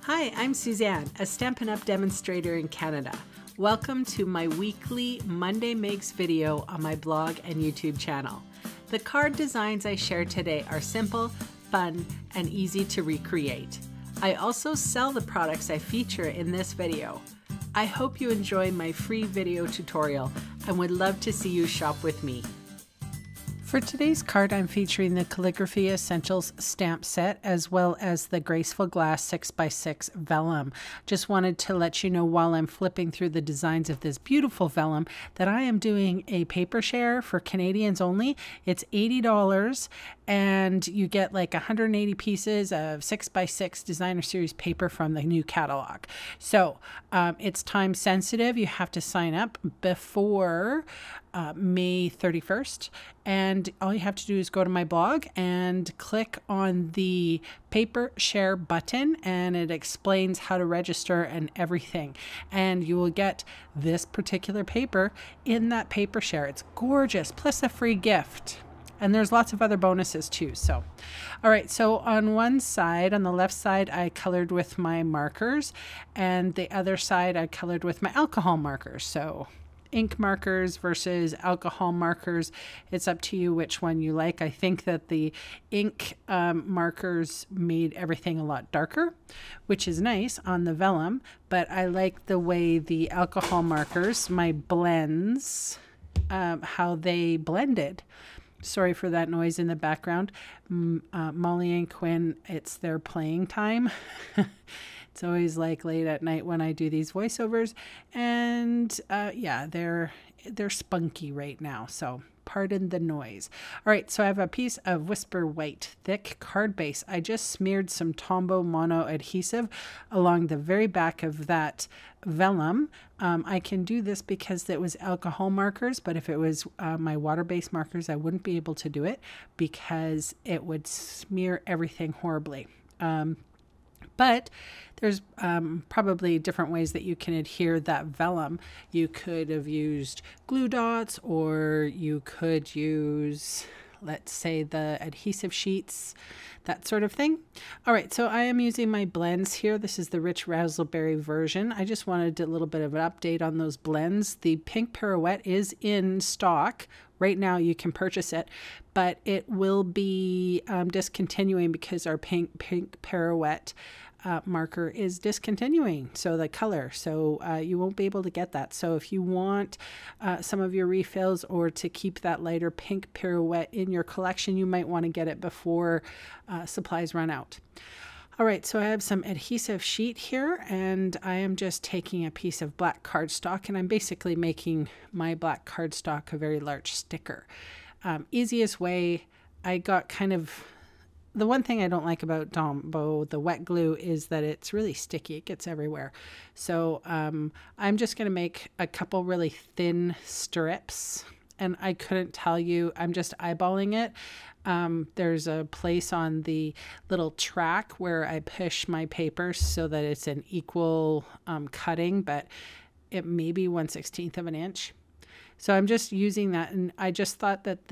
Hi, I'm Suzanne, a Stampin' Up demonstrator in Canada. Welcome to my weekly Monday Makes video on my blog and YouTube channel. The card designs I share today are simple, fun, and easy to recreate. I also sell the products I feature in this video. I hope you enjoy my free video tutorial and would love to see you shop with me. For today's card, I'm featuring the Calligraphy Essentials stamp set as well as the Graceful Glass 6x6 vellum. Just wanted to let you know while I'm flipping through the designs of this beautiful vellum that I am doing a paper share for Canadians only. It's $80 and you get like 180 pieces of 6x6 designer series paper from the new catalog. So it's time sensitive. You have to sign up before May 31st, and all you have to do is go to my blog and click on the paper share button, and it explains how to register and everything, and you will get this particular paper in that paper share. It's gorgeous, plus a free gift. And there's lots of other bonuses too. So, all right, so on one side, on the left side, I colored with my markers, and the other side I colored with my alcohol markers. So ink markers versus alcohol markers, it's up to you which one you like. I think that the ink markers made everything a lot darker, which is nice on the vellum, but I like the way the alcohol markers, my blends, how they blended. Sorry for that noise in the background. Molly and Quinn, it's their playing time. It's always like late at night when I do these voiceovers, and yeah, they're spunky right now, so pardon the noise. All right, so I have a piece of Whisper White thick card base. I just smeared some Tombow mono adhesive along the very back of that vellum. I can do this because it was alcohol markers, but if it was my water-based markers, I wouldn't be able to do it because it would smear everything horribly. But there's probably different ways that you can adhere that vellum. You could have used glue dots, or you could use, let's say, the adhesive sheets, that sort of thing. All right, so I am using my blends here. This is the Rich Razzleberry version. I just wanted a little bit of an update on those blends. The pink pirouette is in stock. Right now you can purchase it, but it will be discontinuing because our pink pirouette marker is discontinuing, so the color, so you won't be able to get that. So if you want some of your refills or to keep that lighter pink pirouette in your collection, you might want to get it before supplies run out. All right, so I have some adhesive sheet here, and I am just taking a piece of black cardstock, and I'm basically making my black cardstock a very large sticker. Easiest way, I got kind of, the one thing I don't like about Tombow, the wet glue, is that it's really sticky. It gets everywhere. So I'm just going to make a couple really thin strips, and I couldn't tell you, I'm just eyeballing it. There's a place on the little track where I push my paper so that it's an equal cutting, but it may be 1/16 of an inch. So I'm just using that, and I just thought that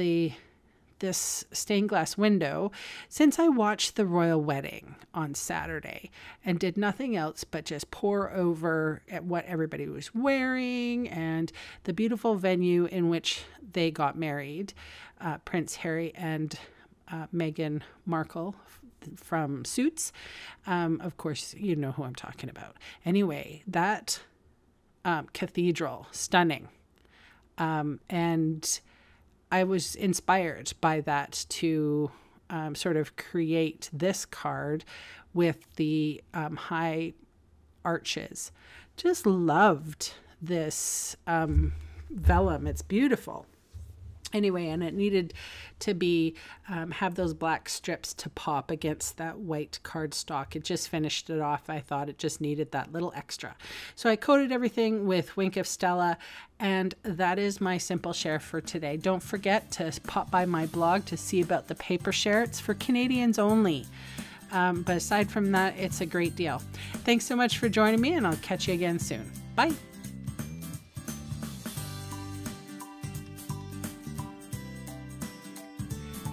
this stained glass window, since I watched the royal wedding on Saturday and did nothing else but just pour over at what everybody was wearing and the beautiful venue in which they got married, Prince Harry and Meghan Markle from Suits. Of course, you know who I'm talking about. Anyway, that cathedral, stunning. And I was inspired by that to sort of create this card with the high arches. Just loved this vellum. It's beautiful. Anyway, and it needed to be have those black strips to pop against that white cardstock. It just finished it off. I thought it just needed that little extra. So I coated everything with Wink of Stella, and that is my simple share for today. Don't forget to pop by my blog to see about the paper share. It's for Canadians only. But aside from that, it's a great deal. Thanks so much for joining me, and I'll catch you again soon. Bye.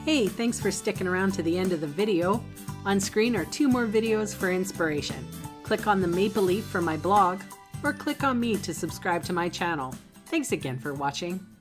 Hey, thanks for sticking around to the end of the video. On screen are 2 more videos for inspiration. Click on the maple leaf for my blog, or click on me to subscribe to my channel. Thanks again for watching.